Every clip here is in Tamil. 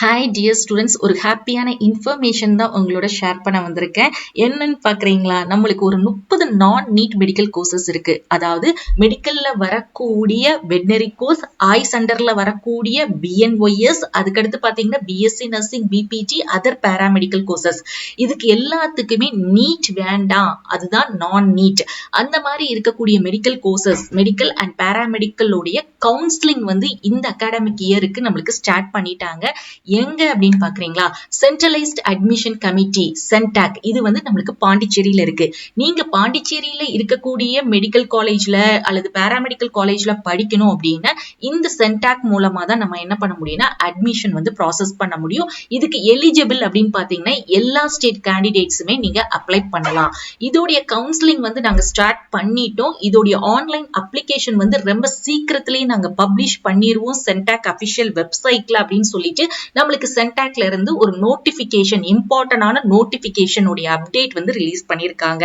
ஹாய் டியர் ஸ்டூடெண்ட்ஸ், ஒரு ஹாப்பியான இன்ஃபர்மேஷன் தான் உங்களோட ஷேர் பண்ண வந்திருக்கேன். என்னன்னு பார்க்குறீங்களா, நம்மளுக்கு ஒரு 30 நான் நீட் மெடிக்கல் கோர்சஸ் இருக்கு. அதாவது மெடிக்கல்ல வரக்கூடிய வெட்னரி கோர்ஸ், ஆய்ஸ் அண்டர்ல வரக்கூடிய பிஎன்ஒய்எஸ், அதுக்கடுத்து பார்த்தீங்கன்னா BSc nursing, BPT, other paramedical courses. இதுக்கு எல்லாத்துக்குமே நீட் வேண்டாம், அதுதான் நான் நீட். அந்த மாதிரி இருக்கக்கூடிய மெடிக்கல் கோர்சஸ், மெடிக்கல் அண்ட் பேராமெடிக்கலுடைய கவுன்சிலிங் வந்து இந்த அகாடமிக் இயருக்கு நம்மளுக்கு ஸ்டார்ட் பண்ணிட்டாங்க. எங்க அப்படின்னு பாக்குறீங்களா, சென்ட்ரலைஸ்ட் அட்மிஷன் கமிட்டி சென்டாக், இது வந்து நம்மளுக்கு பாண்டிச்சேரியில இருக்கு. நீங்க பாண்டிச்சேரியில இருக்கக்கூடிய மெடிக்கல் காலேஜ்ல அல்லது பேராமெடிக்கல் காலேஜ்ல படிக்கணும் அப்படின்னா இந்த சென்டாக் மூலமா தான் நம்ம என்ன பண்ண முடியும்னா அட்மிஷன் வந்து ப்ராசஸ் பண்ண முடியும். இதுக்கு எலிஜிபிள் அப்படின்னு பாத்தீங்கன்னா எல்லா ஸ்டேட் கேண்டிடேட்ஸுமே நீங்க அப்ளை பண்ணலாம். இதோடைய கவுன்சிலிங் வந்து நாங்க ஸ்டார்ட் பண்ணிட்டோம். இதோடைய ஆன்லைன் அப்ளிகேஷன் வந்து ரொம்ப சீக்கிரத்திலேயே நாங்க பப்ளிஷ் பண்ணிடுவோம் சென்டாக் அபிஷியல் வெப்சைட்ல அப்படின்னு சொல்லிட்டு நம்மளுக்கு சென்டாக்ல இருந்து ஒரு நோட்டிபிகேஷன், இம்பார்ட்டன்டான நோட்டிபிகேஷன் உடைய அப்டேட் வந்து ரிலீஸ் பண்ணிருக்காங்க.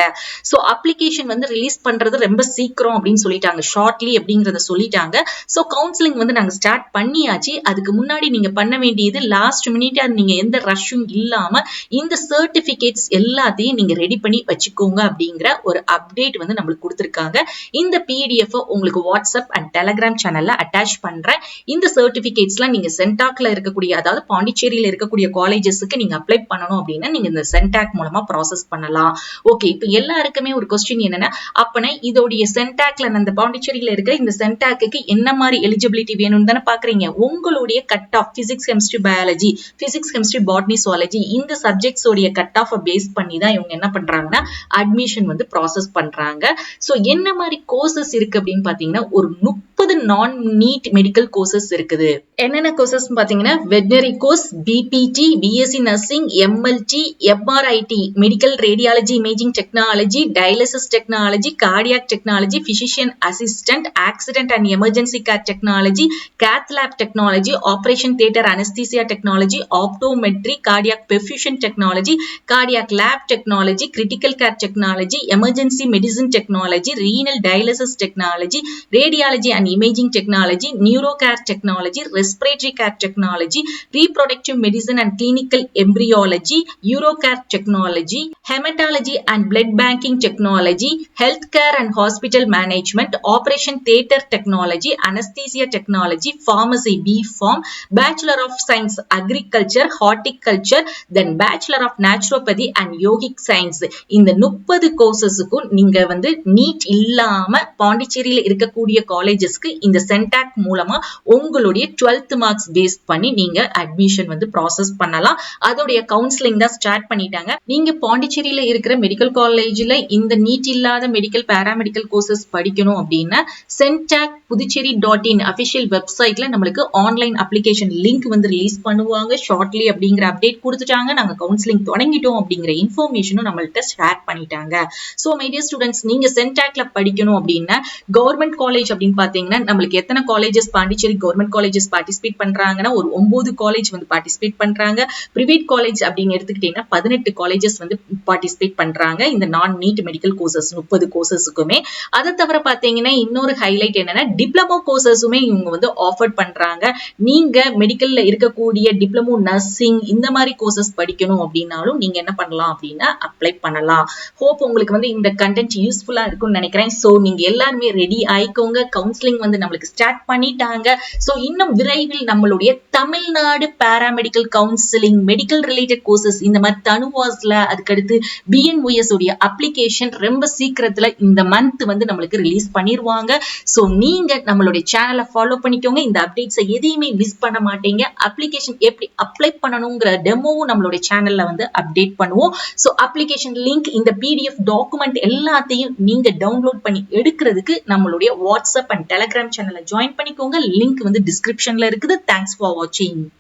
சோ அப்ளிகேஷன் வந்து ரிலீஸ் பண்றது ரொம்ப சீக்கிரம் அப்படின்னு சொல்லிட்டாங்க, ஷார்ட்லி அப்படிங்கறத சொல்லிட்டாங்க. சோ கவுன்சிலிங் வந்து நாங்க ஸ்டார்ட் பண்ணியாச்சு. அதுக்கு முன்னாடி நீங்க பண்ண வேண்டியது லாஸ்ட் மினிட் நீங்க எந்த ரஷ்ஷும் இல்லாம இந்த சர்டிபிகேட்ஸ் எல்லாத்தையும் நீங்க ரெடி பண்ணி வச்சுக்கோங்க அப்படிங்கிற ஒரு அப்டேட் வந்து நம்மளுக்கு கொடுத்திருக்காங்க. இந்த பிடிஎஃப் உங்களுக்கு வாட்ஸ்அப் அண்ட் டெலிகிராம் சேனல்ல அட்டாச் பண்றேன். இந்த சர்டிபிகேட்ஸ்லாம் நீங்க சென்டாக்ல இருக்கக்கூடிய, அதாவது பாண்டிச்சேரியில இருக்கக்கூடிய காலேஜஸ்க்கு நீங்க அப்ளை பண்ணணும் அப்படின்னா நீங்க இந்த சென்டாக் மூலமா ப்ராசஸ் பண்ணலாம். ஓகே, இப்போ எல்லாருக்குமே ஒரு क्वेश्चन என்னன்னா, அப்பனா இதோடைய சென்டாக்ல அந்த பாண்டிச்சேரியில இருக்க இந்த சென்டாக்கு என்ன மாதிரி எலிஜிபிலிட்டி வேணும்னு தானே பாக்குறீங்க. உங்களுடைய cut off physics, chemistry, biology, physics, chemistry, botany, zoology இந்த சப்ஜெக்ட்ஸ் உடைய கட் ஆஃப் பேஸ் பண்ணி தான் இவங்க என்ன பண்றாங்கன்னா அட்மிஷன் வந்து ப்ராசஸ் பண்றாங்க. சோ என்ன மாதிரி கோர்சஸ் இருக்கு அப்படின்னு பாத்தீங்கன்னா ஒரு 30 நான் நீட் மெடிக்கல் கோர்சஸ் இருக்குது. என்னென்ன கோர்சஸ் பாத்தீங்கன்னா veterinary course, BPT, BSc nursing, MLT, MRIT, medical radiology imaging technology, dialysis technology, cardiac technology, physician assistant, accident and emergency care technology, cath lab technology, operation theatre anaesthesia technology, optometry, cardiac perfusion technology, cardiac lab technology, critical care technology, emergency medicine technology, renal dialysis technology, radiology and imaging technology, neuro care technology, respiratory care technology, reproductive medicine and clinical embryology, urocare technology, hematology and blood banking technology, healthcare and hospital management, operation theatre technology, anesthesia technology, pharmacy B.Pharm, bachelor of science agriculture, horticulture, then bachelor of naturopathy and yogic science. இந்த 30 கோர்சஸ்க்கும் நீங்க வந்து நீட் இல்லாம பாண்டிச்சேரியில இருக்கக்கூடிய காலேஜஸ்க்கு இந்த சென்டாக் மூலமா உங்களுடைய 12th மார்க்ஸ் பேஸ் பண்ணி நீங்க அட்மிஷன் வந்து ப்ராசஸ் பண்ணலாம். அதோடைய கவுன்சிலிங் தான் ஸ்டார்ட் பண்ணிட்டாங்க. நீங்க பாண்டிச்சேரியில இருக்கிற மெடிக்கல் காலேஜ்ல இந்த நீட் இல்லாத மெடிக்கல் பேராமெடிக்கல் கோர்சஸ் படிக்கணும் அப்படின்னா சென்டாக் புதுச்சேரி.in அபிஷியல் வெப்சைட்ல நம்மளுக்கு ஆன்லைன் அப்ளிகேஷன் லிங்க் வந்து ரிலீஸ் பண்ணுவாங்க ஷார்ட்லி அப்படிங்கிற அப்டேட் கொடுத்துட்டாங்க. நாங்க கவுன்சிலிங் தொடங்கிட்டோம் அப்படிங்கிற இன்ஃபர்மேஷனும் நம்மள்ட்ட ஷேர் பண்ணிட்டாங்க. சோ மை டியர் ஸ்டூடெண்ட்ஸ், நீங்க சென்டாக்ல படிக்கணும் அப்படின்னா கவர்மெண்ட் காலேஜ் அப்படின்னு பாத்தீங்கன்னா நம்மளுக்கு எத்தனை colleges Pondicherry government colleges participate பண்றாங்கன்னா ஒரு 9 காலேஜ் வந்து பார்ட்டிசிபேட் பண்றாங்க. பிரைவேட் காலேஜ் அப்படின்னு எடுத்துக்கிட்டீங்கன்னா 18 காலேஜஸ் வந்து பார்ட்டிசிபேட் பண்றாங்க இந்த நான் நீட் மெடிக்கல் கோர்சஸ் 30 கோர்சஸ்க்குமே. அதை தவிர பாத்தீங்கன்னா இன்னொரு ஹைலைட் என்னன்னா டிப்ளமோ கோர்சஸுமே இவங்க வந்து ஆஃபர் பண்றாங்க. நீங்க மெடிக்கல்ல இருக்கக்கூடிய டிப்ளமோ நர்சிங் இந்த மாதிரி கோர்சஸ் படிக்கணும் அப்படின்னாலும் நீங்க என்ன பண்ணலாம் அப்படின்னா அப்ளை பண்ணலாம். ஹோப் உங்களுக்கு வந்து இந்த கண்டென்ட் யூஸ்ஃபுல்லா இருக்கும்னு நினைக்கிறேன். சோ நீங்க எல்லாருமே ரெடி ஆயிக்கோங்க. கவுன்சிலிங் வந்து நம்மளுக்கு ஸ்டார்ட் பண்ணிட்டாங்க. சோ இன்னும் விரைவில் நம்மளுடைய Tamil Nadu paramedical counselling medical related courses இந்த மாதிரி தனுவாஸ்ல, அதுக்கடுத்து பிஎன்ஒய்எஸ் உடைய அப்ளிகேஷன் ரொம்ப சீக்கிரத்துல இந்த மந்த் வந்து நம்மளுக்கு ரிலீஸ் பண்ணிருவாங்க. சோ நீங்க நம்மளுடைய சேனலை ஃபாலோ பண்ணிக்கோங்க. இந்த அப்டேட்ஸை எதையுமே மிஸ் பண்ண மாட்டீங்க. அப்ளிகேஷன் எப்படி அப்ளை பண்ணணுங்கிற டெமோவும் நம்மளுடைய சேனல்ல வந்து அப்டேட் பண்ணுவோம். சோ அப்ளிகேஷன் லிங்க், இந்த பிடிஎஃப் டாக்குமெண்ட் எல்லாத்தையும் நீங்க டவுன்லோட் பண்ணி எடுக்கிறதுக்கு நம்மளுடைய வாட்ஸ்அப் அண்ட் டெலிகிராம் சேனலை ஜாயின் பண்ணிக்கோங்க. லிங்க் வந்து டிஸ்கிரிப்ஷன்ல இருக்குது. தேங்க்ஸ் ஃபார் வாட்சிங்.